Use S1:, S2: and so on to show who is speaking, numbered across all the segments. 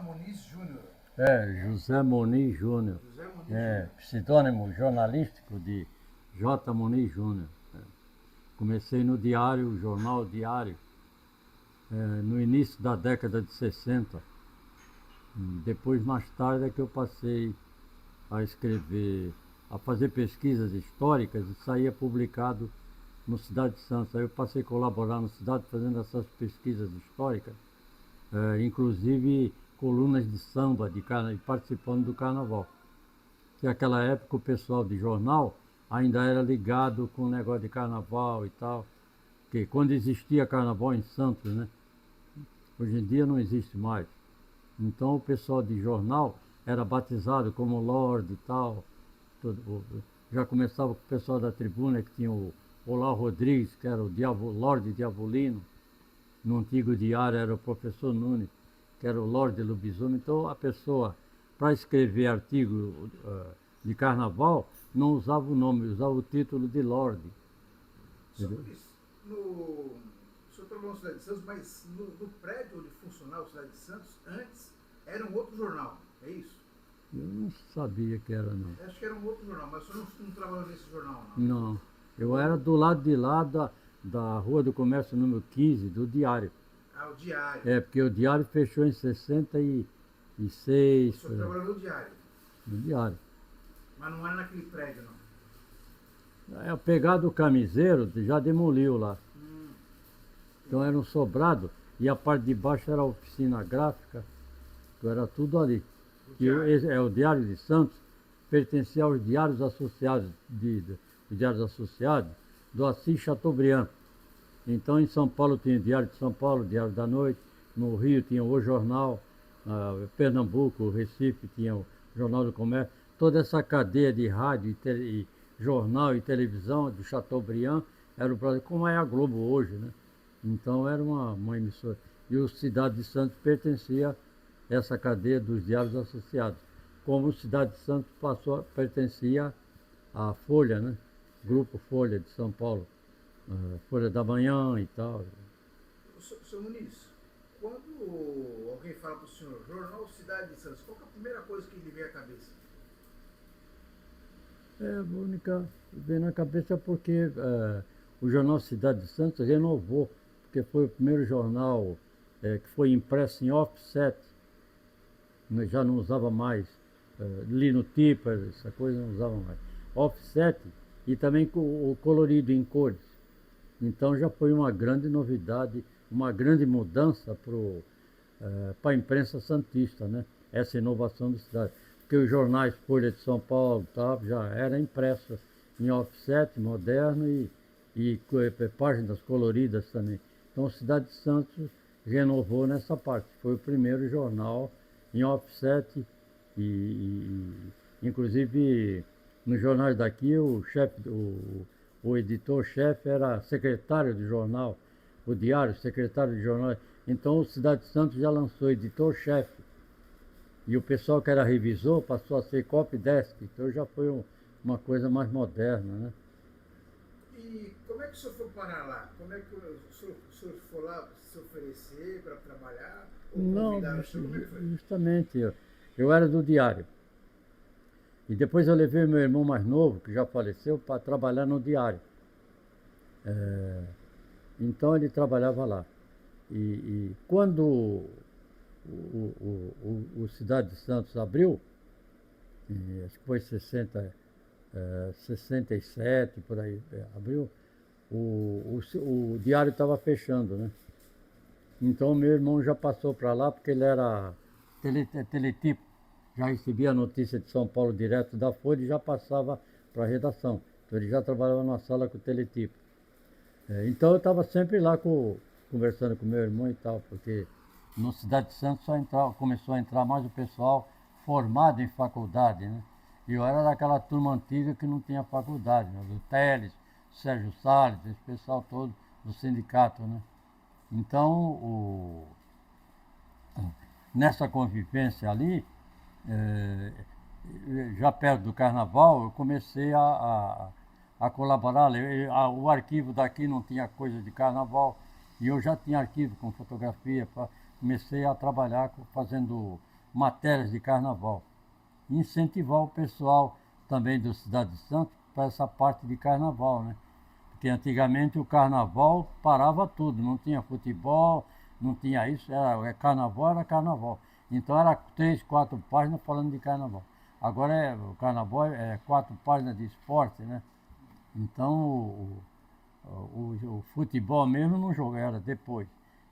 S1: Muniz Júnior.
S2: José Muniz Júnior.
S1: José Muniz Júnior.
S2: Pseudônimo jornalístico de J. Muniz Júnior. Comecei no Diário, o jornal Diário, no início da década de 60. Depois, mais tarde, é que eu passei a escrever, a fazer pesquisas históricas e saía publicado no Cidade de Santos. Aí eu passei a colaborar na cidade fazendo essas pesquisas históricas, inclusive colunas de samba, participando do carnaval. Que naquela época o pessoal de jornal ainda era ligado com o negócio de carnaval e tal, porque quando existia carnaval em Santos, né? Hoje em dia não existe mais. Então o pessoal de jornal era batizado como Lorde e tal. Já começava com o pessoal da tribuna, que tinha o Olá Rodrigues, que era o Lorde Diavolino. No antigo diário era o professor Nunes, que era o Lorde Lobisomem. Então a pessoa, para escrever artigo de carnaval, não usava o nome, usava o título de Lorde.
S1: Sobre isso, o senhor trabalhou na Cidade de Santos, mas no prédio onde funcionava a Cidade de Santos, antes era um outro jornal, é isso?
S2: Eu não sabia que era, não.
S1: Acho que era um outro jornal, mas o senhor não trabalhou nesse jornal, não?
S2: Não, eu era do lado de lá da Rua do Comércio número 15, do Diário.
S1: Ah, o Diário.
S2: Porque o Diário fechou em 66.
S1: O senhor trabalhou no Diário?
S2: No Diário.
S1: Mas não era naquele prédio, não?
S2: O pegado do camiseiro já demoliu lá. Então era um sobrado e a parte de baixo era a oficina gráfica, então era tudo ali. O Diário de Santos pertencia aos Diários Associados, os Diários Associados do Assis Chateaubriand. Então em São Paulo tinha o Diário de São Paulo, o Diário da Noite, no Rio tinha o Jornal, Pernambuco, Recife tinha o Jornal do Comércio. Toda essa cadeia de rádio e jornal e televisão do Chateaubriand era o Brasil, como é a Globo hoje, né? Então era uma emissora. E o Cidade de Santos pertencia a essa cadeia dos Diários Associados. Como o Cidade de Santos pertencia à Folha, né? Grupo Folha de São Paulo, Folha da Manhã e tal.
S1: Seu Muniz, quando alguém fala para o senhor, Jornal Cidade de Santos, qual é a primeira coisa que lhe vem à cabeça?
S2: A única que vem na cabeça é porque o jornal Cidade de Santos renovou, porque foi o primeiro jornal que foi impresso em offset, já não usava mais linotype, essa coisa não usava mais. Offset e também com o colorido em cores. Então já foi uma grande novidade, uma grande mudança para a imprensa santista, né? Essa inovação da cidade. Porque os jornais Folha de São Paulo já era impressa em offset moderno e páginas coloridas também. Então a Cidade de Santos renovou nessa parte. Foi o primeiro jornal em offset inclusive nos jornais daqui o editor-chefe era secretário do jornal, o diário, secretário de jornal. Então o Cidade de Santos já lançou editor-chefe. E o pessoal que era revisor passou a ser copydesk, então já foi uma coisa mais moderna, né?
S1: E como é que o senhor foi parar lá? Como é que o senhor foi lá se oferecer para trabalhar?
S2: Não, justamente, eu era do Diário. E depois eu levei meu irmão mais novo, que já faleceu, para trabalhar no Diário. Então ele trabalhava lá. E quando o Cidade de Santos abriu, acho que foi 67, por aí, abriu, o Diário estava fechando, né? Então meu irmão já passou para lá, porque ele era teletipo, já recebia a notícia de São Paulo direto da Folha e já passava para a redação. Então ele já trabalhava na sala com o teletipo. Então eu estava sempre lá conversando com meu irmão e tal, porque no Cidade de Santos começou a entrar mais o pessoal formado em faculdade, né? E eu era daquela turma antiga que não tinha faculdade, né? Do Teles, Sérgio Salles, esse pessoal todo do sindicato, né? Então, nessa convivência ali, já perto do carnaval, eu comecei a colaborar. O arquivo daqui não tinha coisa de carnaval, e eu já tinha arquivo com fotografia. Comecei a trabalhar fazendo matérias de carnaval. E incentivar o pessoal também do Cidade de Santos para essa parte de carnaval, né? Porque antigamente o carnaval parava tudo, não tinha futebol, não tinha isso, era carnaval. Então era 3, 4 páginas falando de carnaval. Agora o carnaval é 4 páginas de esporte, né? Então o futebol mesmo não jogava depois.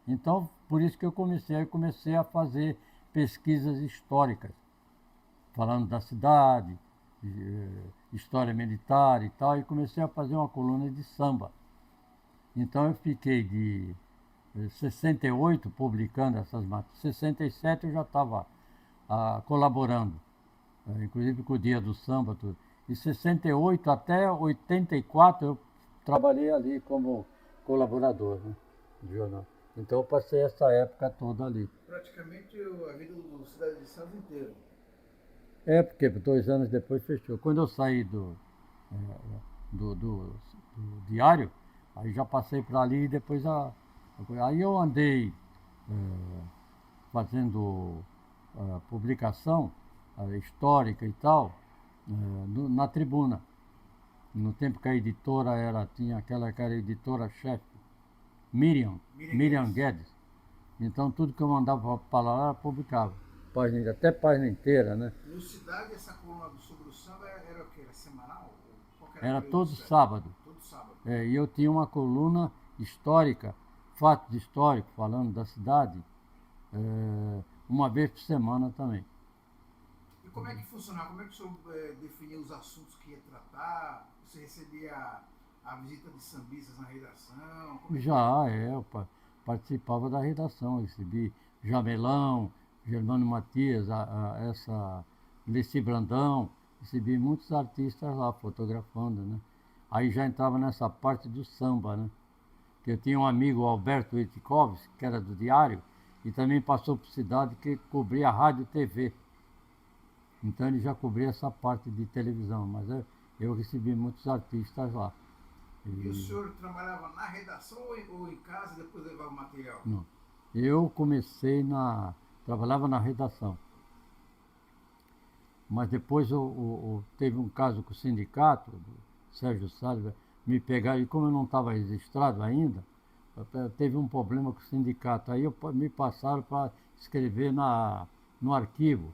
S2: Então por isso que eu comecei a fazer pesquisas históricas, falando da cidade, história militar e tal, e comecei a fazer uma coluna de samba. Então eu fiquei de 68 publicando essas matérias. 67 eu já estava colaborando, inclusive com o Dia do Samba, tudo. De 68 até 84 eu trabalhei ali como colaborador, né, do jornal. Então eu passei essa época toda ali.
S1: Praticamente a vida do Cidade de Santos inteiro.
S2: Porque 2 anos depois fechou. Quando eu saí do diário, aí já passei para ali e depois aí eu andei fazendo publicação histórica e tal na Tribuna. No tempo que a editora tinha aquela que era a editora-chefe, Miriam Guedes. Então tudo que eu mandava para lá, ela publicava. Até página inteira, né?
S1: No Cidade, essa coluna sobre o samba era o quê? Era semanal?
S2: Era todo sábado.
S1: Todo sábado.
S2: E eu tinha uma coluna histórica, fatos históricos, falando da cidade, uma vez por semana também.
S1: E como é que funcionava? Como é que o senhor definia os assuntos que ia tratar? Você recebia a visita de sambistas na redação?
S2: Eu participava da redação, recebi Jamelão, Germano Matias, Leci Brandão, recebi muitos artistas lá fotografando, né? Aí já entrava nessa parte do samba, né? Que eu tinha um amigo, Alberto Itkovski, que era do Diário, e também passou por cidade que cobria rádio e TV. Então ele já cobria essa parte de televisão, mas eu recebi muitos artistas lá.
S1: E o senhor trabalhava na redação ou em casa e depois levava o material?
S2: Não. Eu trabalhava na redação. Mas depois teve um caso com o sindicato, do Sérgio Salles, me pegaram, e como eu não estava registrado ainda, teve um problema com o sindicato. Aí me passaram para escrever no arquivo,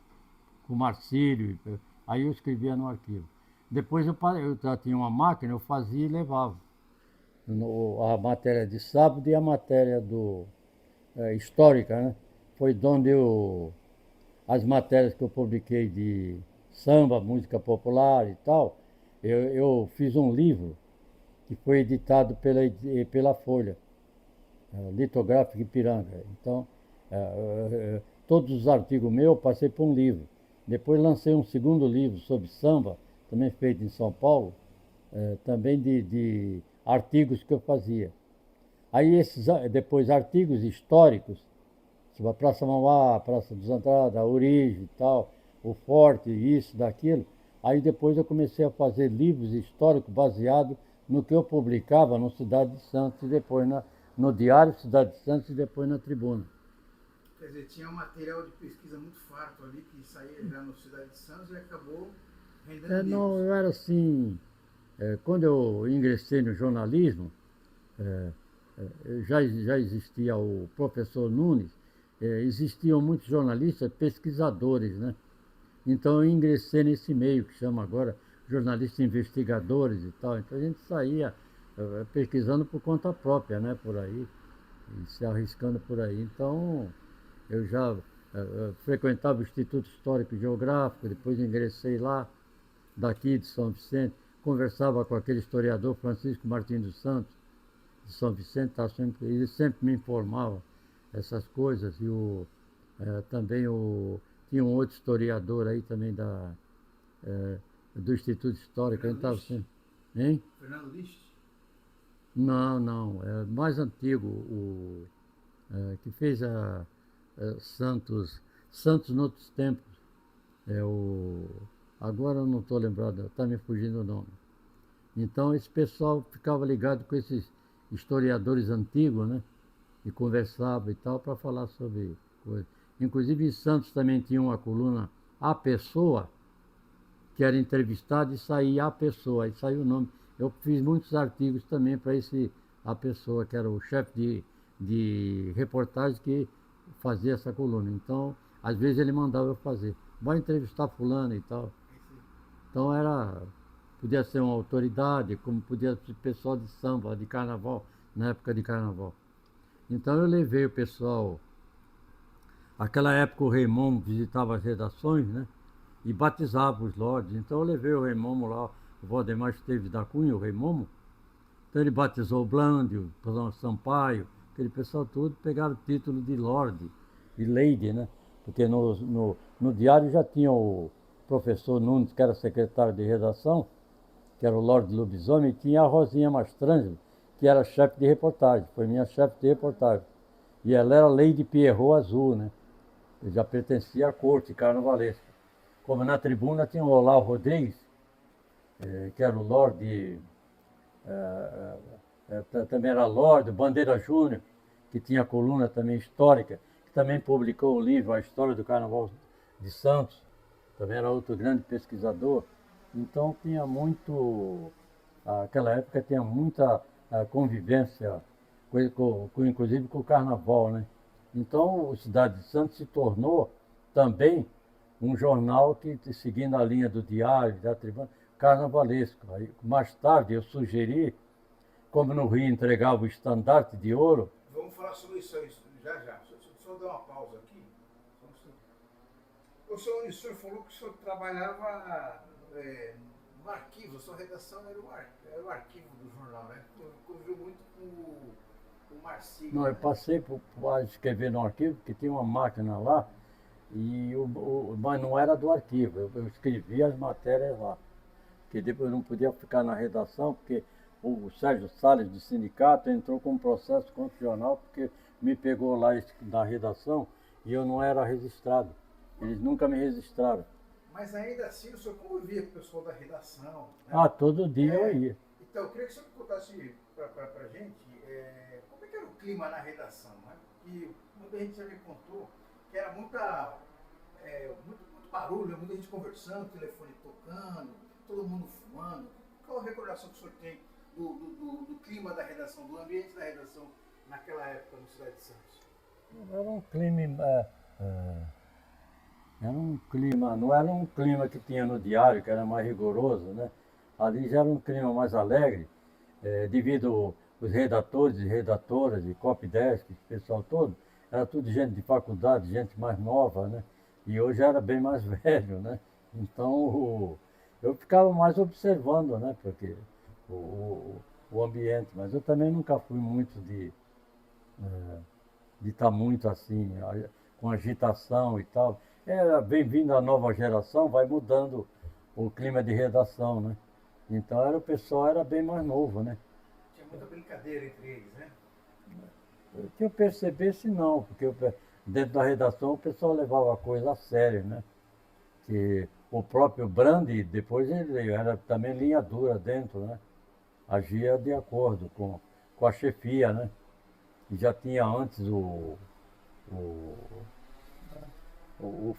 S2: com o Marcílio, aí eu escrevia no arquivo. Depois eu já tinha uma máquina, eu fazia e levava. A matéria de sábado e a matéria histórica, né? Foi onde as matérias que eu publiquei de samba, música popular e tal, eu fiz um livro que foi editado pela Folha, Litográfica Ipiranga. Então, todos os artigos meus eu passei por um livro. Depois lancei um segundo livro sobre samba, também feito em São Paulo, também de artigos que eu fazia. Aí depois artigos históricos, sobre a Praça Mauá, a Praça dos Andradas, a origem e tal, o forte, isso, daquilo. Aí depois eu comecei a fazer livros históricos baseados no que eu publicava no Cidade de Santos e depois no Diário Cidade de Santos e depois na Tribuna.
S1: Quer dizer, tinha um material de pesquisa muito farto ali que saía já no Cidade de Santos e acabou rendendo livros.
S2: Não, eu era assim, quando eu ingressei no jornalismo, já existia o professor Nunes, existiam muitos jornalistas pesquisadores, né? Então eu ingressei nesse meio que chama agora jornalistas investigadores e tal. Então a gente saía pesquisando por conta própria, né? Por aí, e se arriscando por aí. Então eu já frequentava o Instituto Histórico e Geográfico, depois ingressei lá, daqui de São Vicente, conversava com aquele historiador Francisco Martins dos Santos, de São Vicente, ele sempre me informava essas coisas. E também tinha um outro historiador aí também do Instituto Histórico.
S1: Fernando
S2: Liszt. Hein?
S1: Fernando Liszt?
S2: Não, é mais antigo, que fez Santos noutros tempos. Agora eu não estou lembrado, está me fugindo o nome. Então esse pessoal ficava ligado com esses historiadores antigos, né? E conversava e tal para falar sobre coisas. Inclusive em Santos também tinha uma coluna A Pessoa, que era entrevistado e saía A Pessoa, aí saiu o nome. Eu fiz muitos artigos também para esse A Pessoa, que era o chefe de reportagem que fazia essa coluna. Então, às vezes ele mandava eu fazer. Vai entrevistar fulano e tal. Então era, podia ser uma autoridade, como podia ser pessoal de samba, de carnaval, na época de carnaval. Então eu levei o pessoal. Aquela época o Rei Momo visitava as redações, né? E batizava os lords. Então eu levei o Rei Momo lá, o Valdemar Esteves da Cunha, o Rei Momo. Então ele batizou o Blândio, o Sampaio, aquele pessoal todo pegaram o título de Lorde e Lady, né? Porque no diário já tinha o professor Nunes, que era secretário de redação, que era o Lorde Lobisomem, e tinha a Rosinha Mastrangelo, que era chefe de reportagem, foi minha chefe de reportagem. E ela era Lady Pierrot Azul, né? Eu já pertencia à corte carnavalesca. Como na tribuna tinha o Olavo Rodrigues, que era o Lorde, também era Lorde, Bandeira Júnior, que tinha coluna também histórica, que também publicou o livro A História do Carnaval de Santos, também era outro grande pesquisador. Então tinha muito, aquela época tinha muita convivência, inclusive com o carnaval, né? Então o Cidade de Santos se tornou também um jornal que, seguindo a linha do diário, da tribuna, carnavalesco. Aí, mais tarde eu sugeri, como no Rio entregava o estandarte de ouro.
S1: Vamos falar sobre isso aí já já. Só dar uma pausa aqui. O senhor falou que o senhor trabalhava no arquivo, a sua redação era o arquivo do jornal, né? Conviveu muito com o Marcílio.
S2: Não,
S1: né?
S2: eu passei por escrever no arquivo, porque tinha uma máquina lá, mas não era do arquivo, eu escrevia as matérias lá. Que depois eu não podia ficar na redação, porque o Sérgio Salles, do sindicato, entrou com um processo contra o jornal, porque me pegou lá na redação e eu não era registrado. Eles nunca me registraram.
S1: Mas ainda assim o senhor convivia com o pessoal da redação. Né?
S2: Ah, todo dia eu ia.
S1: Então, eu queria que o senhor contasse para a gente como é que era o clima na redação. Né? Porque muita gente já me contou que era muito barulho, muita gente conversando, telefone tocando, todo mundo fumando. Qual a recordação que o senhor tem do clima da redação, do ambiente da redação naquela época no Cidade de Santos?
S2: Era um clima. Era um clima, não era um clima que tinha no diário, que era mais rigoroso, né? Ali já era um clima mais alegre, devido os redatores e redatoras, e copydesk, o pessoal todo, era tudo gente de faculdade, gente mais nova, né? E hoje era bem mais velho, né? Então eu ficava mais observando, né? Porque o ambiente, mas eu também nunca fui muito de estar muito assim, com agitação e tal. Era bem-vindo a nova geração, vai mudando o clima de redação, né? Então o pessoal era bem mais novo, né?
S1: Tinha muita brincadeira entre eles, né?
S2: Que eu percebesse não, porque dentro da redação o pessoal levava a coisa a sério, né? Que o próprio Brandi, depois ele era também linha dura dentro, né? Agia de acordo com a chefia, né? E já tinha antes o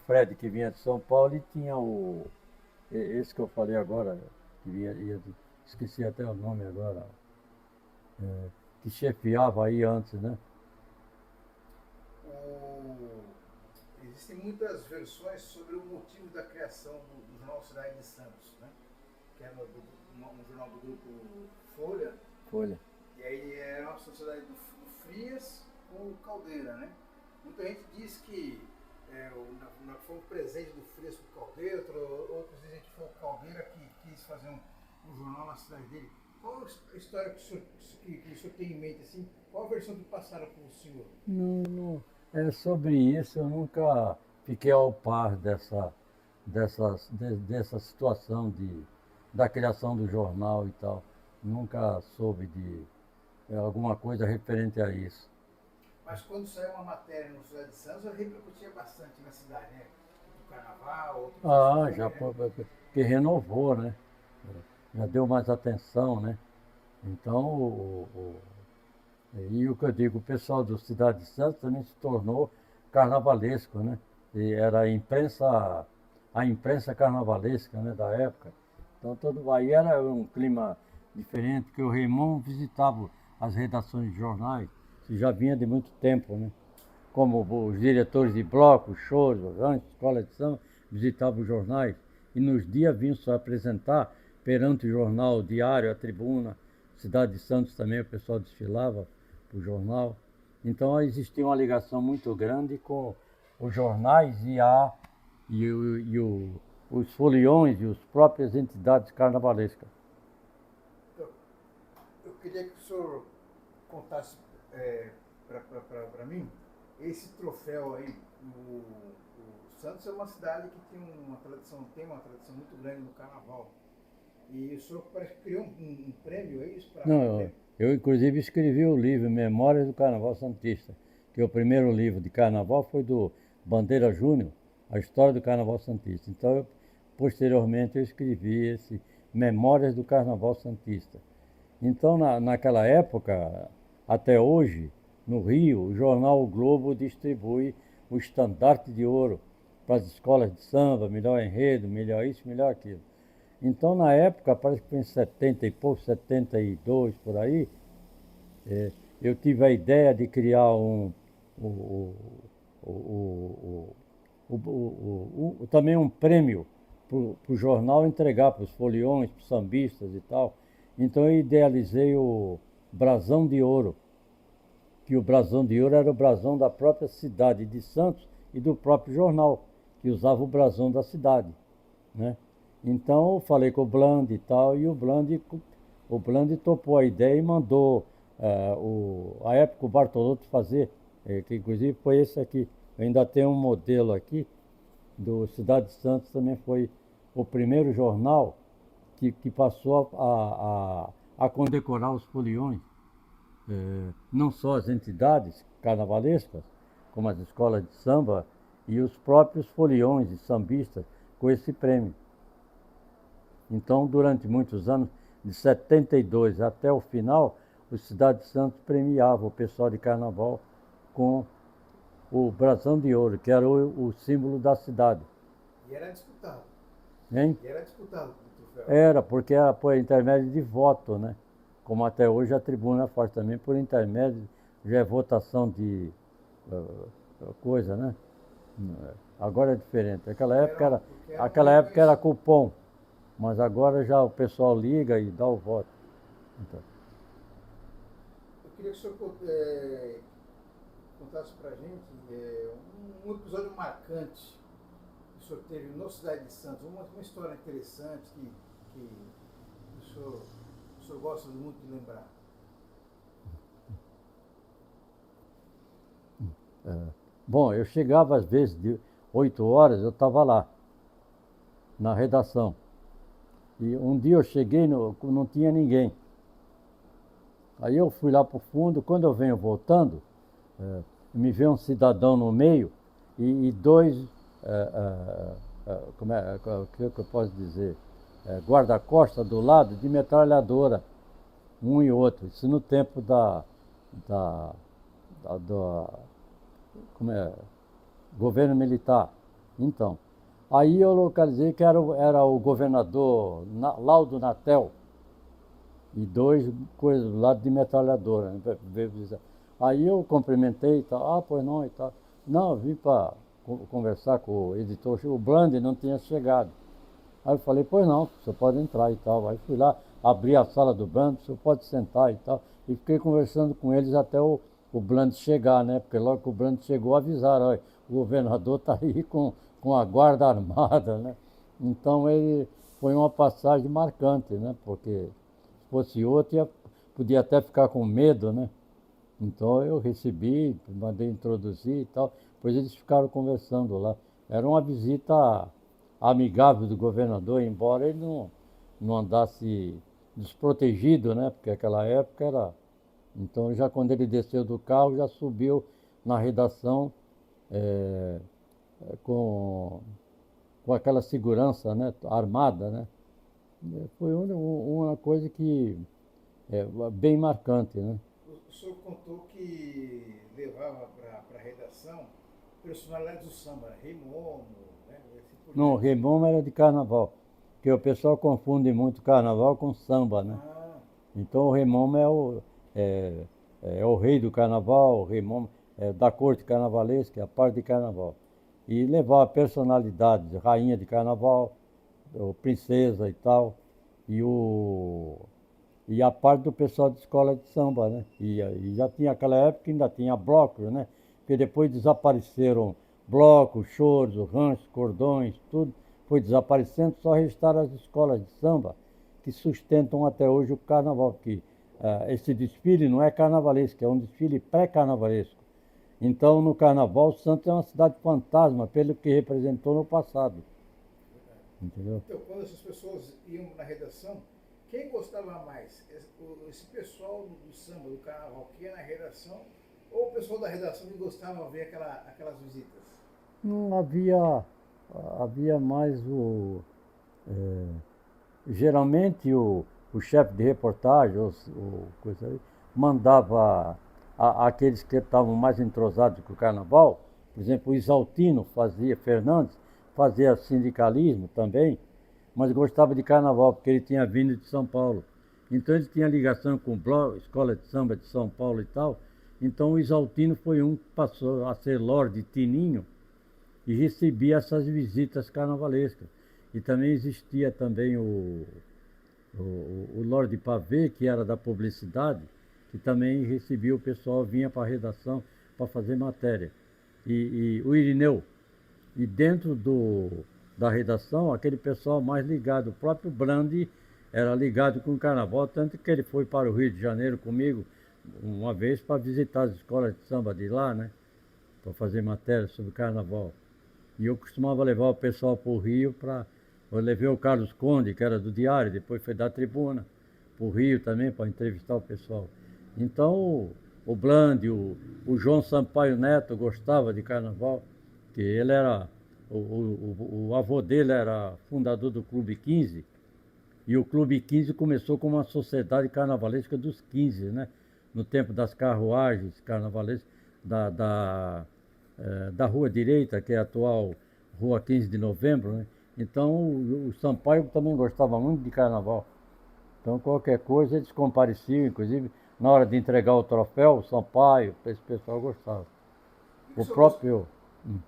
S2: Fred que vinha de São Paulo e tinha esse que eu falei agora, que esqueci até o nome agora, que chefiava aí antes, né?
S1: Existem muitas versões sobre o motivo da criação do jornal Cidade de Santos, né? Que era um jornal do grupo Folha.
S2: Folha.
S1: E aí era uma sociedade do Frias com o Caldeira, né? Muita gente diz que foi um presente do Frias com o Caldeira, outros dizem que foi o Caldeira que quis fazer um jornal na cidade dele. Qual a história que o senhor tem em mente, assim? Qual a versão que passaram para o senhor?
S2: Não, sobre isso eu nunca fiquei ao par dessa situação da criação do jornal e tal. Nunca soube de alguma coisa referente a isso.
S1: Mas quando saiu uma matéria no Cidade de Santos, repercutia bastante na cidade, né? Do carnaval,
S2: já, porque renovou, né? Já deu mais atenção, né? Então, e o que eu digo, o pessoal do Cidade de Santos também se tornou carnavalesco, né? E era a imprensa carnavalesca, né, da época. Então todo aí era um clima diferente, que o Raymond visitava as redações de jornais, isso já vinha de muito tempo, né? Como os diretores de bloco, shows, ranchos, escola de samba, visitavam os jornais e nos dias vinham se apresentar perante o jornal, o Diário, a Tribuna, Cidade de Santos também, o pessoal desfilava para o jornal. Então existia uma ligação muito grande com os jornais e os foliões e as próprias entidades carnavalescas.
S1: Então, eu queria que o senhor contasse para mim esse troféu aí. O Santos é uma cidade que tem uma tradição muito grande no carnaval. E o senhor parece que criou um prêmio, é isso?
S2: Não, eu inclusive escrevi o livro Memórias do Carnaval Santista, que o primeiro livro de carnaval foi do Bandeira Júnior, a história do Carnaval Santista. Então, posteriormente, eu escrevi esse Memórias do Carnaval Santista. Então, naquela época, até hoje, no Rio, o jornal O Globo distribui o estandarte de ouro para as escolas de samba, melhor enredo, melhor isso, melhor aquilo. Então, na época, parece que foi em 70 e pouco, 72 por aí, é, eu tive a ideia de criar o, o, o, também um prêmio para o jornal entregar para os foliões, para os sambistas e tal. Então eu idealizei o Brasão de Ouro, que o Brasão de Ouro era o brasão da própria cidade de Santos e do próprio jornal, que usava o brasão da cidade, né? Então eu falei com o Bland e tal, e o Bland topou a ideia e mandou a época o Bartolotto fazer, que inclusive foi esse aqui. Eu ainda tenho um modelo aqui, do Cidade de Santos, também foi o primeiro jornal que passou a condecorar os foliões, não só as entidades carnavalescas, como as escolas de samba e os próprios foliões e sambistas com esse prêmio. Então, durante muitos anos, de 72 até o final, o Cidade de Santos premiava o pessoal de carnaval com o Brasão de Ouro, que era o símbolo da cidade.
S1: E era disputado.
S2: Hein?
S1: E era disputado o troféu.
S2: Era, porque era por intermédio de voto, né? Como até hoje a tribuna faz também por intermédio, já é votação de coisa, né? Agora é diferente. Aquela época era cupom, mas agora já o pessoal liga e dá o voto. Então.
S1: Eu queria que o senhor contasse pra gente um episódio marcante que o senhor teve no Cidade de Santos, uma história interessante que o senhor gosta muito de lembrar.
S2: Bom, eu chegava às vezes de 8 horas, eu estava lá, na redação. E um dia eu cheguei, não tinha ninguém. Aí eu fui lá para o fundo, quando eu venho voltando, me vê um cidadão no meio e dois, o que eu posso dizer, guarda-costas do lado de metralhadora, um e outro. Isso no tempo do governo militar. Então, aí eu localizei que era o governador Laudo Natel e dois coisas do lado de metralhadora, né? Aí eu cumprimentei e tal, pois não e tal. Não, eu vim para conversar com o editor, o Bland não tinha chegado. Aí eu falei, pois não, você pode entrar e tal. Aí fui lá, abri a sala do Bland, você pode sentar e tal. E fiquei conversando com eles até o Bland chegar, né? Porque logo que o Bland chegou, avisaram, olha, o governador está aí com a guarda armada, né? Então ele foi uma passagem marcante, né? Porque se fosse outro, podia até ficar com medo, né? Então eu recebi, mandei introduzir e tal. Depois eles ficaram conversando lá. Era uma visita amigável do governador, embora ele não andasse desprotegido, né? Porque aquela época era. Então já quando ele desceu do carro, já subiu na redação é, com aquela segurança, né? Armada, né? Foi uma coisa que é bem marcante, né?
S1: O senhor contou que levava para a redação personalidades do samba, né? Rei Momo, né? E assim por
S2: Não, o
S1: diante.
S2: Rei era de carnaval. Porque o pessoal confunde muito carnaval com samba, né?
S1: Ah,
S2: Então o Rei é, é o rei do carnaval, o Rei é da corte carnavalesca, é a parte de carnaval. E levava personalidades, rainha de carnaval, ou princesa e tal, e, e a parte do pessoal de escola de samba, né? E já tinha aquela época que ainda tinha blocos, né? Porque depois desapareceram blocos, choros, ranchos, cordões, tudo foi desaparecendo, só restaram as escolas de samba que sustentam até hoje o carnaval, porque esse desfile não é carnavalesco, é um desfile pré-carnavalesco. Então, no carnaval, Santos é uma cidade fantasma, pelo que representou no passado,
S1: verdade.
S2: entendeu?
S1: Então, quando essas pessoas iam na redação, quem gostava mais? Esse pessoal do samba, do carnaval, que ia na redação, ou o pessoal da redação que gostava de ver aquelas visitas?
S2: Não havia, havia mais é, geralmente o chefe de reportagem, coisa aí, mandava aqueles que estavam mais entrosados com o carnaval, por exemplo, o Isaltino fazia, Fernandes fazia sindicalismo também, mas gostava de carnaval, porque ele tinha vindo de São Paulo. Então ele tinha ligação com a Escola de Samba de São Paulo e tal. Então o Isaltino foi um que passou a ser Lorde Tininho e recebia essas visitas carnavalescas. E também existia também o Lorde Pavê, que era da publicidade, que também recebia o pessoal, vinha para a redação para fazer matéria. E o Irineu. E dentro da redação, aquele pessoal mais ligado, o próprio Brandi era ligado com o carnaval, tanto que ele foi para o Rio de Janeiro comigo uma vez para visitar as escolas de samba de lá, né? Para fazer matéria sobre o carnaval. E eu costumava levar o pessoal para o Rio para. Eu levei o Carlos Conde, que era do Diário, depois foi da Tribuna, para o Rio também, para entrevistar o pessoal. Então o Blandi, o João Sampaio Neto gostava de carnaval, que ele era. O avô dele era fundador do Clube 15, e o Clube 15 começou como uma sociedade carnavalesca dos 15, né? No tempo das carruagens carnavalescas da Rua Direita, que é a atual Rua 15 de Novembro, né? Então o Sampaio também gostava muito de carnaval. Então qualquer coisa eles compareciam, inclusive na hora de entregar o troféu, o Sampaio, esse pessoal gostava.
S1: O que, que,
S2: O
S1: o, senhor gost...
S2: próprio.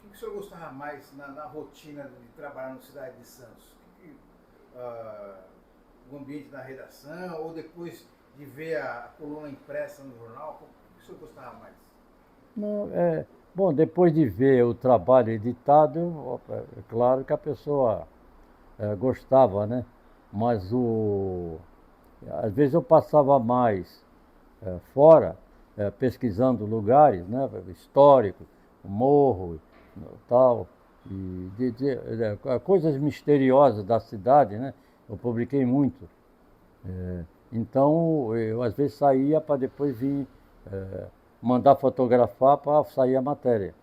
S1: que o senhor gostava mais na rotina de trabalhar na cidade de Santos? O ambiente da redação, ou depois de ver a coluna impressa no jornal? O que o senhor gostava mais?
S2: Não, bom, depois de ver o trabalho editado, é claro que a pessoa gostava, né? Mas às vezes eu passava mais fora, pesquisando lugares, né? Históricos, o morro, tal, e coisas misteriosas da cidade, né? Eu publiquei muito. Então eu às vezes saía para depois vir eh, mandar fotografar para sair a matéria.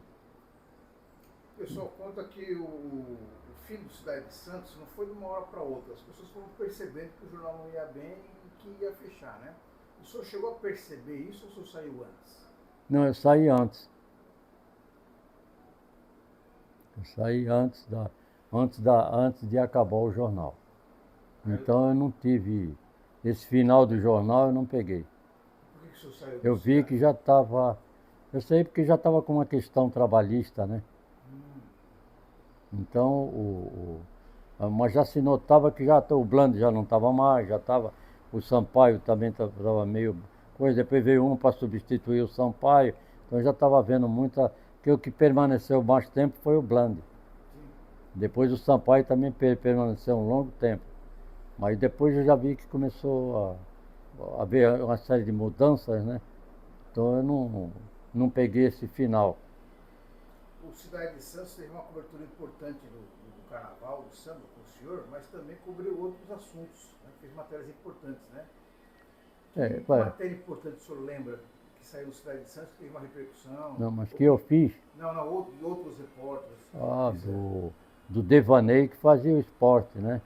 S1: O pessoal conta que o fim do Cidade de Santos não foi de uma hora para outra. As pessoas foram percebendo que o jornal não ia bem e que ia fechar, né? O senhor chegou a perceber isso ou o senhor saiu antes?
S2: Não, eu saí antes. Eu saí antes de acabar o jornal.
S1: Aí,
S2: Então eu não tive. Esse final do jornal eu não peguei.
S1: por que o senhor saiu do
S2: Eu vi
S1: Cidade?
S2: que já estava. Eu sei porque já estava com uma questão trabalhista, né?
S1: Hum,
S2: Então mas já se notava que já o Blando já não estava mais, já estava. O Sampaio também estava meio. Depois veio um para substituir o Sampaio. Então já estava vendo muita. Que o que permaneceu mais tempo foi o Blando.
S1: sim.
S2: Depois o Sampaio também permaneceu um longo tempo. Mas depois eu já vi que começou a haver uma série de mudanças, né? Então eu não peguei esse final.
S1: O Cidade de Santos teve uma cobertura importante do carnaval, do samba com o senhor, mas também cobriu outros assuntos, né? Fez matérias importantes, né?
S2: É,
S1: Que matéria importante o senhor lembra que saiu no Cidade de Santos, que teve uma repercussão?
S2: não, mas que eu fiz,
S1: Outros repórteres fizeram.
S2: do Devaney que fazia o esporte, né?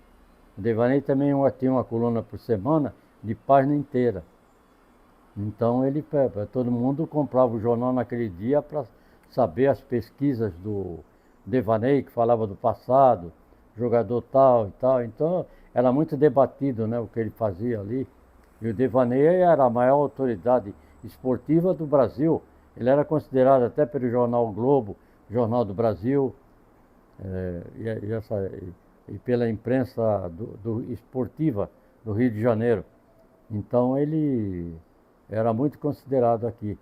S2: O Devaney também tinha uma coluna por semana de página inteira. Então todo mundo comprava o jornal naquele dia para saber as pesquisas do Devaney, que falava do passado, jogador tal e tal. Então era muito debatido, né, o que ele fazia ali. E o Devaney era a maior autoridade esportiva do Brasil. Ele era considerado até pelo jornal o Globo, Jornal do Brasil, e pela imprensa esportiva do Rio de Janeiro. Então ele era muito considerado aqui,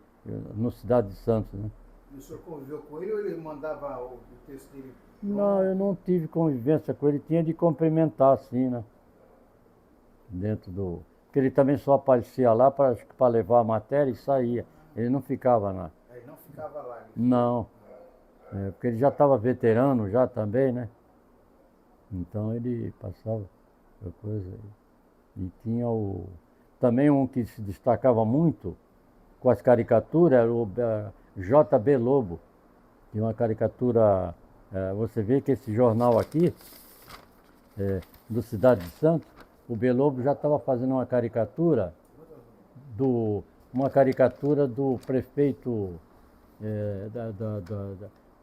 S2: no Cidade de Santos, né?
S1: E o senhor conviveu com ele ou ele mandava o texto dele?
S2: Não, eu não tive convivência com ele, tinha de cumprimentar assim, né? Dentro do. Porque ele também só aparecia lá para levar a matéria e saía. Ele não ficava lá.
S1: Ele não ficava lá.
S2: Não, porque ele já estava veterano já também, né? Então ele passava a coisa. E tinha também um que se destacava muito com as caricaturas, era o J.B. Lobo. Tinha uma caricatura, você vê que esse jornal aqui, do Cidade de Santos, o B. Lobo já estava fazendo uma caricatura do prefeito,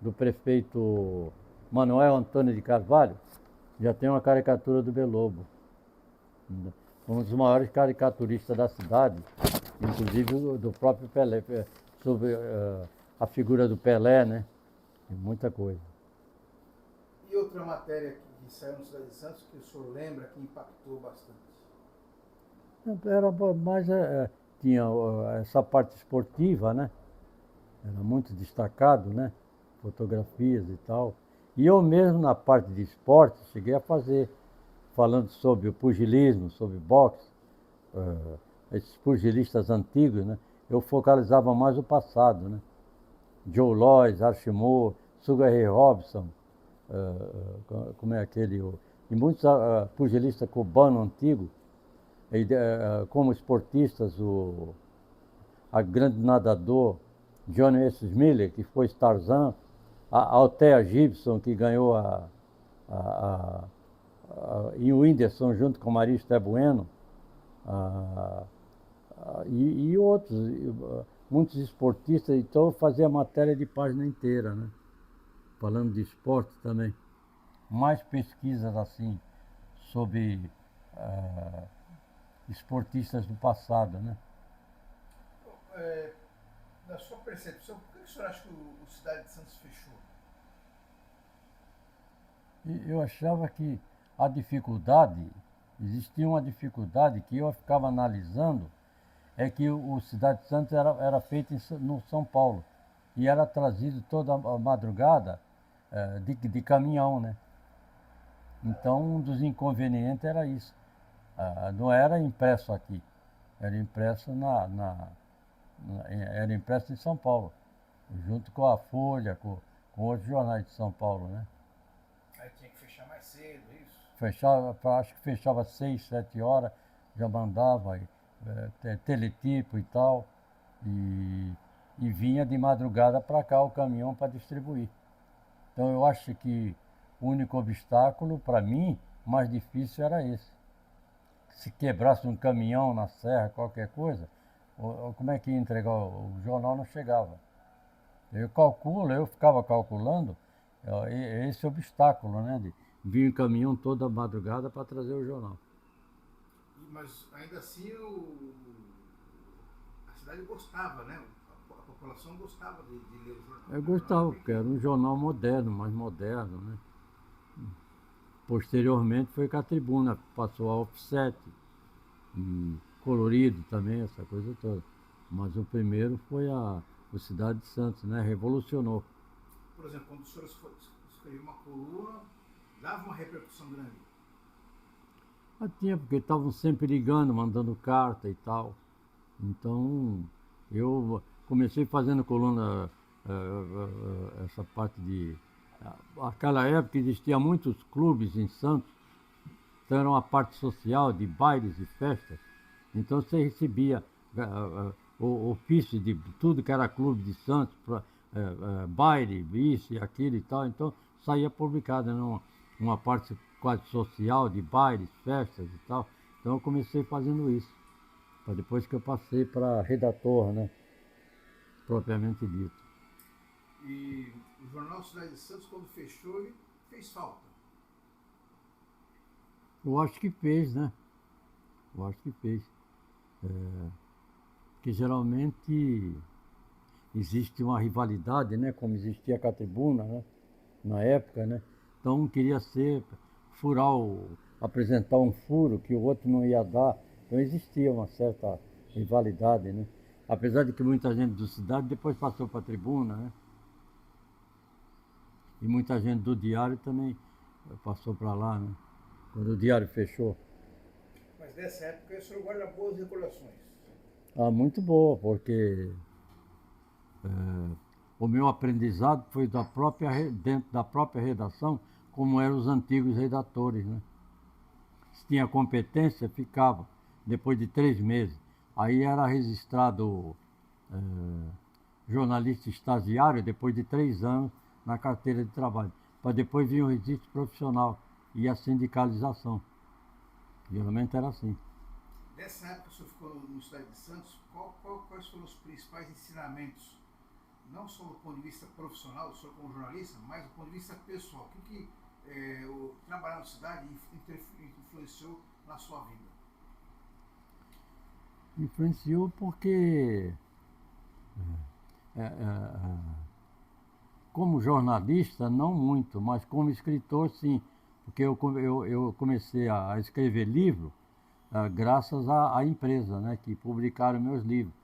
S2: do prefeito Manuel Antônio de Carvalho, já tem uma caricatura do B. Lobo. Um dos maiores caricaturistas da cidade, inclusive do próprio Pelé, sobre a figura do Pelé, né? E muita coisa.
S1: E outra matéria que saiu no Cidade de Santos que o senhor lembra que impactou bastante?
S2: Era mais, tinha essa parte esportiva, né? Era muito destacado, né? Fotografias e tal. E eu mesmo na parte de esporte cheguei a fazer, falando sobre o pugilismo, sobre boxe, esses pugilistas antigos, né? Eu focalizava mais o passado, né? Joe Louis, Archimore, Sugar Ray Robinson, como é aquele, e muitos pugilistas cubanos antigos, como esportistas, a grande nadador Johnny S. Miller, que foi Tarzan, a Althea Gibson, que ganhou em Whindersson junto com Maria Esté Bueno, e outros, muitos esportistas. Então eu fazia matéria de página inteira, né? Falando de esporte também. Mais pesquisas assim sobre esportistas do passado, né?
S1: Na sua percepção, por que o senhor acha que o Cidade de Santos fechou?
S2: Eu achava que a dificuldade, existia uma dificuldade que eu ficava analisando, é que o Cidade de Santos era feito no São Paulo e era trazido toda a madrugada de caminhão, né? Então um dos inconvenientes era isso. Não era impresso aqui, era impresso era impresso em São Paulo, junto com a Folha, com outros jornais de São Paulo, né?
S1: Aí tinha que fechar mais cedo, isso?
S2: Acho que fechava 6, 7 horas, já mandava teletipo e tal, e vinha de madrugada para cá o caminhão para distribuir. Então eu acho que o único obstáculo para mim, mais difícil era esse. Se quebrasse um caminhão na serra, qualquer coisa, como é que ia entregar? O jornal não chegava. Eu ficava calculando esse obstáculo, né? De vir um caminhão toda madrugada para trazer o jornal.
S1: Mas ainda assim a cidade gostava, né? A população gostava de ler o jornal.
S2: Eu gostava, porque era um jornal moderno, mais moderno, né? Posteriormente foi que a Tribuna passou a offset, e colorido também, essa coisa toda. Mas o primeiro foi o Cidade de Santos, né? Revolucionou.
S1: Por exemplo, quando o senhor escrevia uma coluna, dava uma repercussão grande?
S2: Tinha, porque estavam sempre ligando, mandando carta e tal. Então, eu comecei fazendo coluna, essa parte de... Aquela época existia muitos clubes em Santos, então era uma parte social de bailes e festas. Então você recebia o ofício de tudo que era clube de Santos, baile, isso e aquilo e tal. Então saía publicado, né, uma parte quase social de bailes, festas e tal. Então eu comecei fazendo isso, para depois que eu passei para redator, né, propriamente dito.
S1: E Jornal Cidade de Santos, quando fechou, ele fez falta.
S2: Eu acho que fez, né? Eu acho que fez. Porque geralmente existe uma rivalidade, né? Como existia com a Tribuna, né? Na época, né? Então um queria apresentar um furo que o outro não ia dar. Então existia uma certa rivalidade, né? Apesar de que muita gente do Cidade depois passou para a Tribuna, né? E muita gente do Diário também passou para lá, né? Quando o Diário fechou.
S1: Mas dessa época o senhor guarda boas recordações.
S2: Ah, muito boa, porque o meu aprendizado foi dentro da própria redação, como eram os antigos redatores, né? Se tinha competência, ficava, depois de 3 meses. Aí era registrado jornalista estagiário, depois de 3 anos, na carteira de trabalho. Para depois vir o registro profissional e a sindicalização. Geralmente era assim.
S1: Nessa época o senhor ficou no Cidade de Santos, quais foram os principais ensinamentos, não só do ponto de vista profissional, do senhor como jornalista, mas do ponto de vista pessoal? O que o trabalhar na cidade influenciou na sua vida?
S2: Influenciou porque, é, é, é, como jornalista, não muito, mas como escritor, sim. Porque eu comecei a escrever livro graças à empresa, né, que publicaram meus livros.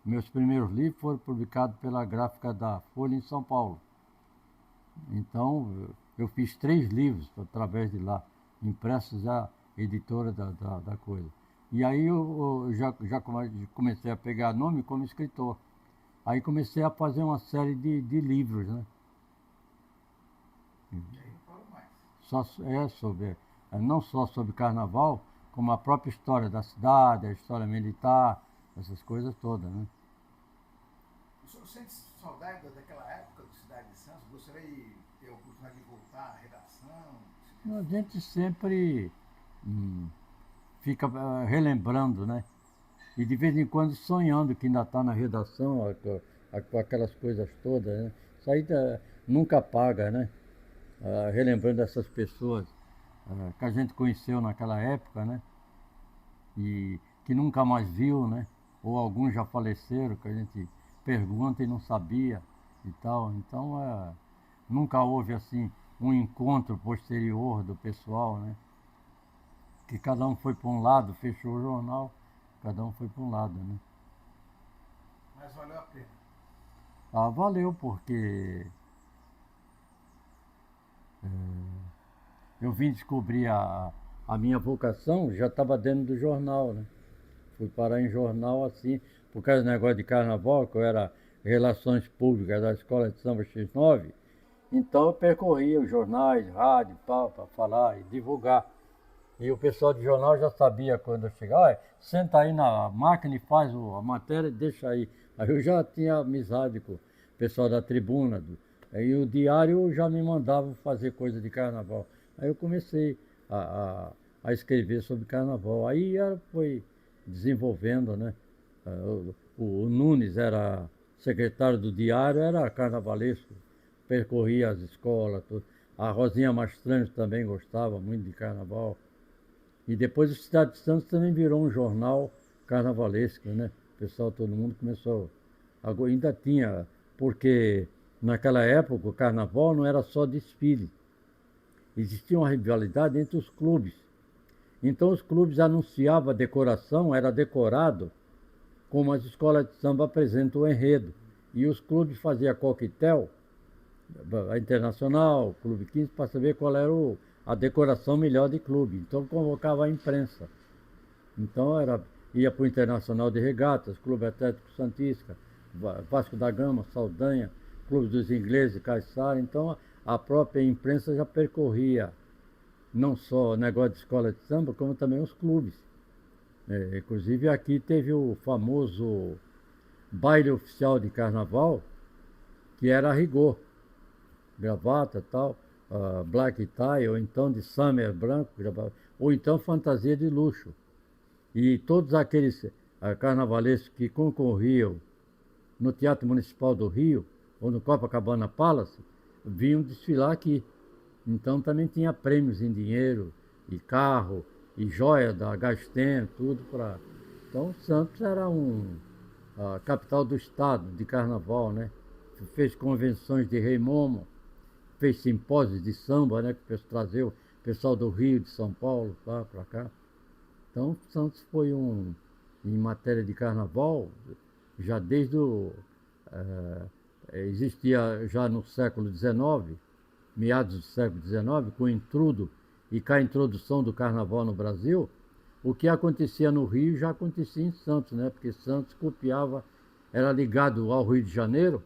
S2: Meus primeiros livros foram publicados pela gráfica da Folha em São Paulo. Então, eu fiz 3 livros através de lá, impressos à editora da coisa. E aí eu já comecei a pegar nome como escritor. Aí comecei a fazer uma série de livros, né?
S1: E aí não falo mais.
S2: Não só sobre carnaval, como a própria história da cidade, a história militar, essas coisas todas, né?
S1: O senhor sente saudade daquela época do Cidade de Santos? Gostaria de ter a oportunidade de voltar à redação?
S2: A gente sempre fica relembrando, né? E de vez em quando sonhando que ainda está na redação, com aquelas coisas todas, né? Isso aí nunca apaga, né? Relembrando essas pessoas que a gente conheceu naquela época, né? E que nunca mais viu, né? Ou alguns já faleceram, que a gente pergunta e não sabia e tal. Então, nunca houve assim um encontro posterior do pessoal, né? Que cada um foi para um lado, fechou o jornal, cada um foi para um lado, né?
S1: Mas valeu a pena.
S2: Ah, valeu, porque eu vim descobrir a minha vocação, já estava dentro do jornal, né? Fui parar em jornal assim, por causa do negócio de carnaval, que eu era Relações Públicas da Escola de Samba X9. Então eu percorria os jornais, rádio, pau, para falar e divulgar. E o pessoal do jornal já sabia quando eu chegava, senta aí na máquina e faz a matéria e deixa aí. Aí eu já tinha amizade com o pessoal da tribuna. Aí o diário já me mandava fazer coisa de carnaval. Aí eu comecei a escrever sobre carnaval. Aí foi desenvolvendo, né? O Nunes era secretário do diário, era carnavalesco, percorria as escolas, tudo. A Rosinha Mastrangelo também gostava muito de carnaval. E depois o Cidade de Santos também virou um jornal carnavalesco, né? O pessoal, todo mundo começou. Ainda tinha, porque naquela época o carnaval não era só desfile. Existia uma rivalidade entre os clubes. Então os clubes anunciavam a decoração, era decorado como as escolas de samba apresentam o enredo. E os clubes faziam coquetel, a Internacional, o Clube 15, para saber qual era a decoração melhor de clube. Então convocava a imprensa. Então ia para o Internacional de Regatas, Clube Atlético Santista, Vasco da Gama, Saldanha, Clube dos Ingleses, Caiçara. Então a própria imprensa já percorria não só o negócio de escola de samba, como também os clubes. Inclusive aqui teve o famoso baile oficial de carnaval, que era a rigor, gravata e tal, black tie, ou então de summer branco, ou então fantasia de luxo. E todos aqueles carnavalescos que concorriam no Teatro Municipal do Rio, ou no Copacabana Palace, vinham desfilar aqui. Então também tinha prêmios em dinheiro, e carro, e joia da Gastem, tudo para. Então Santos era a capital do estado de carnaval, né? Fez convenções de Rei Momo, fez simpósios de samba, né? Que trazia o pessoal do Rio, de São Paulo, lá para cá. Então Santos foi em matéria de carnaval, já desde o. Existia já no século XIX, meados do século XIX, com o intrudo e com a introdução do carnaval no Brasil, o que acontecia no Rio já acontecia em Santos, né? Porque Santos copiava, era ligado ao Rio de Janeiro,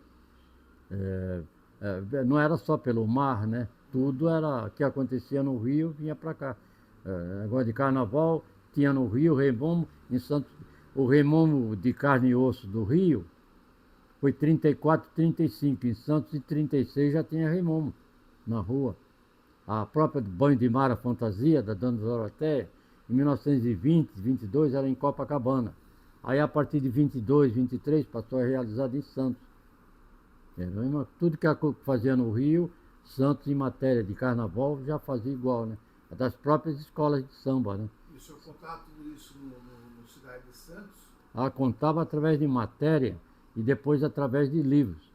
S2: não era só pelo mar, né? Tudo era que acontecia no Rio vinha para cá. Negócio de carnaval tinha no Rio, Rei Momo, em Santos, o Rei Momo de carne e osso do Rio foi 34, 35, em Santos em 36 já tinha Rei Momo na rua. A própria Banho de Mar, a fantasia da Dona Doroteia, em 1920, 22 era em Copacabana. Aí a partir de 22, 23 passou a realizar em Santos. Tudo que fazia no Rio, Santos em matéria de carnaval já fazia igual, né? Das próprias escolas de samba, né?
S1: E o senhor contava tudo isso no Cidade de Santos?
S2: Contava através de matéria e depois através de livros.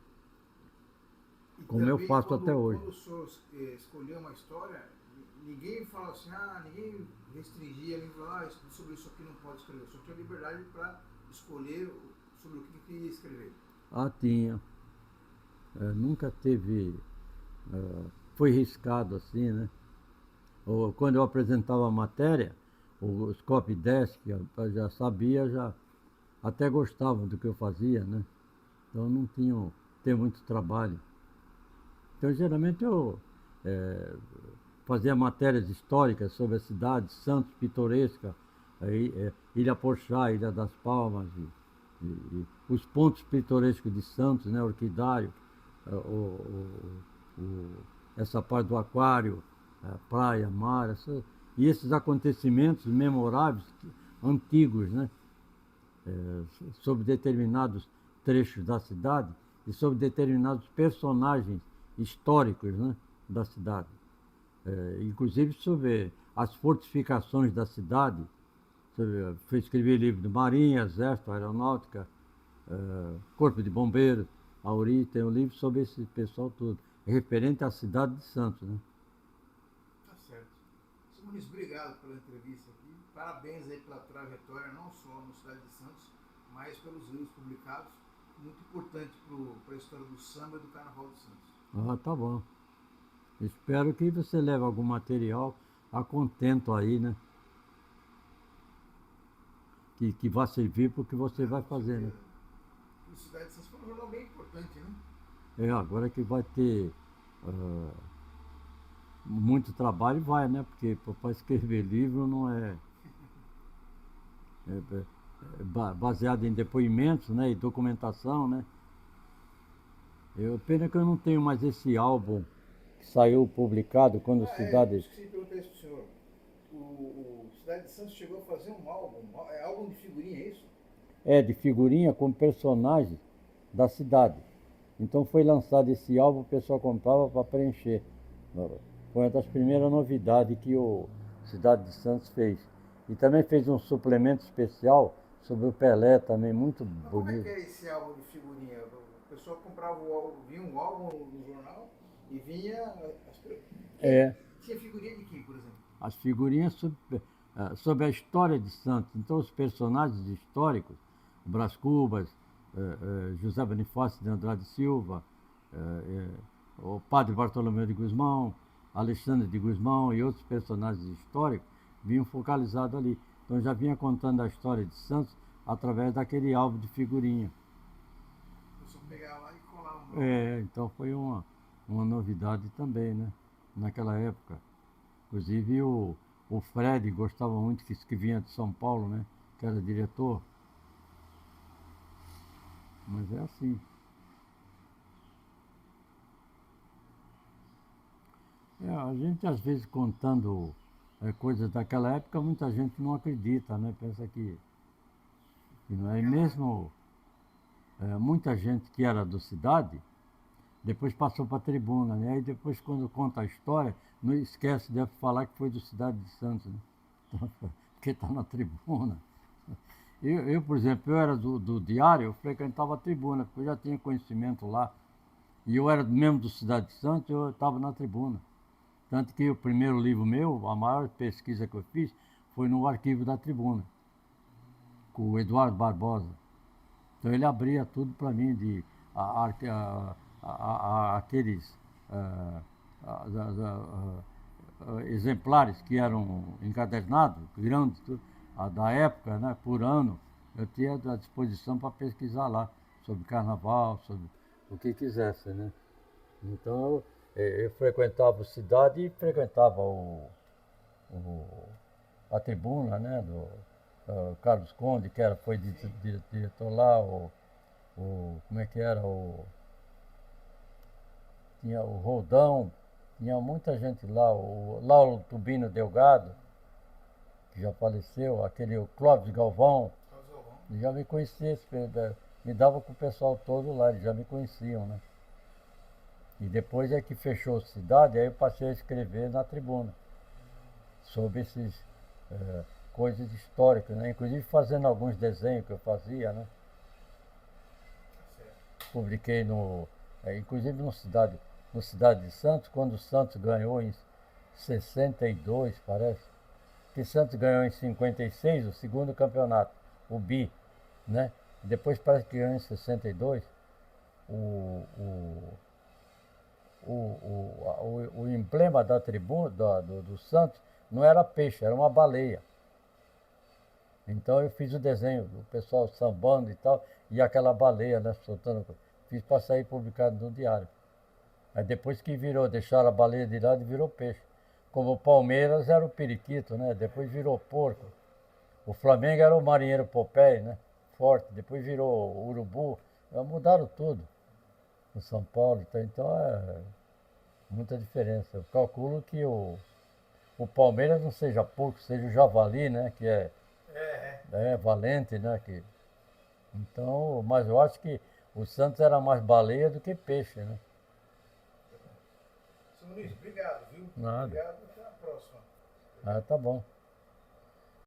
S1: E
S2: como eu faço até hoje.
S1: Quando o senhor escolheu uma história, ninguém falou assim, ninguém restringia, ninguém falou, sobre isso aqui não pode escrever. O senhor tinha liberdade para escolher sobre o que queria escrever.
S2: Tinha. Nunca teve. Foi riscado assim, né? Quando eu apresentava a matéria, os copydesk já sabia, já até gostavam do que eu fazia, né? Então não tinham muito trabalho. Então geralmente eu fazia matérias históricas sobre a cidade, Santos pitoresca, Ilha Porchá, Ilha das Palmas, e os pontos pitorescos de Santos, né? Orquidário, essa parte do aquário, praia, mar, e esses acontecimentos memoráveis, antigos, né? Sobre determinados trechos da cidade e sobre determinados personagens históricos, né, da cidade. Inclusive sobre as fortificações da cidade. Escrevi livro de Marinha, Exército, Aeronáutica, Corpo de Bombeiros, Auri, tem um livro sobre esse pessoal todo, referente à cidade de Santos, né?
S1: Tá certo. Sr. Muniz, obrigado pela entrevista aqui. Parabéns aí pela trajetória, não só no Cidade de Santos, mas pelos livros publicados. Muito importante para a história do samba e do Carnaval de Santos.
S2: Tá bom. Espero que você leve algum material a contento aí, né? Que vai servir para o que você vai fazer, né?
S1: O Cidade de Santos foi um jornal bem importante, né?
S2: Agora que vai ter muito trabalho, vai, né? Porque para escrever livro não baseado em depoimentos, né? E documentação, né? Pena que eu não tenho mais esse álbum que saiu publicado quando Cidade...
S1: Esqueci de perguntar isso para o senhor. O Cidade de Santos chegou a fazer um álbum, álbum de figurinha, é isso?
S2: De figurinha com personagens da cidade. Então foi lançado esse álbum, o pessoal comprava para preencher. Foi uma das primeiras novidades que o Cidade de Santos fez. E também fez um suplemento especial sobre o Pelé também, muito bonito.
S1: Como é que é esse álbum de figurinha? O pessoal comprava vinha um álbum no jornal e vinha... Tinha figurinha de quem, por exemplo?
S2: As figurinhas sobre a história de Santos. Então os personagens históricos, Brás Cubas, José Bonifácio de Andrade Silva, o Padre Bartolomeu de Gusmão, Alexandre de Gusmão e outros personagens históricos vinham focalizados ali. Então já vinha contando a história de Santos através daquele álbum de figurinha.
S1: Eu só pegava lá e colava.
S2: Então foi uma novidade também, né? Naquela época. Inclusive o Fred gostava muito que vinha de São Paulo, né? Que era diretor. Mas é assim. A gente às vezes contando coisas daquela época, muita gente não acredita, né? Pensa que não é. E mesmo muita gente que era da cidade Depois passou para a tribuna, né? Aí depois quando conta a história, não esquece, deve falar que foi do Cidade de Santos, né? Então, porque está na tribuna. Por exemplo, eu era do diário, eu frequentava a tribuna, porque eu já tinha conhecimento lá. E eu era mesmo do Cidade de Santos, eu estava na tribuna. Tanto que o primeiro livro meu, a maior pesquisa que eu fiz, foi no arquivo da tribuna, com o Eduardo Barbosa. Então ele abria tudo para mim, de aqueles exemplares que eram encadernados, grandes, da época, né, por ano, eu tinha à disposição para pesquisar lá, sobre carnaval, sobre o que quisesse, né? Então eu frequentava a cidade e frequentava a tribuna, né, do Carlos Conde, que foi diretor lá, como é que era, tinha o Roldão, tinha muita gente lá, o Laulo Tubino Delgado, que já faleceu, o Clóvis Galvão, já me conhecia, me dava com o pessoal todo lá, eles já me conheciam, né? E depois é que fechou a cidade, aí eu passei a escrever na tribuna, sobre esses coisas históricas, né? Inclusive fazendo alguns desenhos que eu fazia, né? Publiquei inclusive no Cidade de Santos, quando o Santos ganhou em 62, parece, que Santos ganhou em 56 o segundo campeonato, o Bi, né? Depois parece que ganhou em 62 o emblema da tribuna do Santos não era peixe, era uma baleia. Então eu fiz o desenho, o pessoal sambando e tal, e aquela baleia, né, soltando. Fiz para sair publicado no diário. Aí depois que virou, deixaram a baleia de lado e virou peixe. Como o Palmeiras era o periquito, né? Depois virou porco. O Flamengo era o marinheiro Popeye, né? Forte. Depois virou o urubu. Mudaram tudo. No São Paulo, então é muita diferença. Eu calculo que o Palmeiras não seja porco, seja o javali, né? Que é valente, né? Então, mas eu acho que o Santos era mais baleia do que peixe, né?
S1: Seu Muniz, obrigado, viu?
S2: Nada.
S1: Obrigado, até a próxima.
S2: Tá bom.